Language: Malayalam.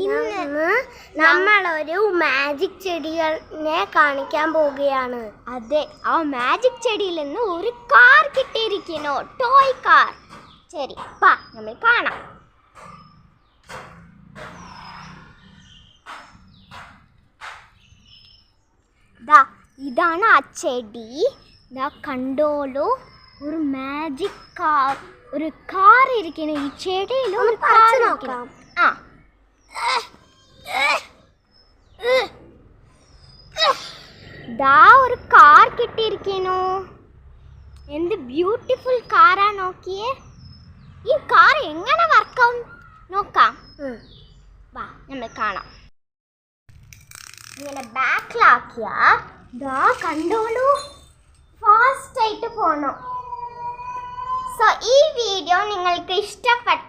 ഇന്ന് നമ്മളൊരു മാജിക് ചെടികളെ കാണിക്കാൻ പോവുകയാണ്. അതെ, ആ മാജിക് ചെടിയിൽ നിന്ന് ഒരു കാർ കിട്ടിയിരിക്കുന്നു, ടോയ് കാർ. ശരി, നമ്മൾ കാണാം. ഇതാണ് ആ ചെടി. കണ്ടോളൂ, ഒരു മാജിക് കാർ, ഒരു കാർ ഇരിക്കുന്നു ഈ ചെടിയിൽ. ഒരു കാർ നോക്കാം. ഒരു കാർ കിട്ടിയിരിക്കുന്നു. എന്ത് ബ്യൂട്ടിഫുൾ കാറാ നോക്കിയേ. ഈ കാർ എങ്ങനെ വർക്കാവും നോക്കാം. നമ്മൾ കാണാം. ഇങ്ങനെ ബാക്കിലാക്കിയ കണ്ടോളൂ, ഫാസ്റ്റ് ആയിട്ട് പോണം. സോ ഈ വീഡിയോ നിങ്ങൾക്ക് ഇഷ്ടപ്പെട്ട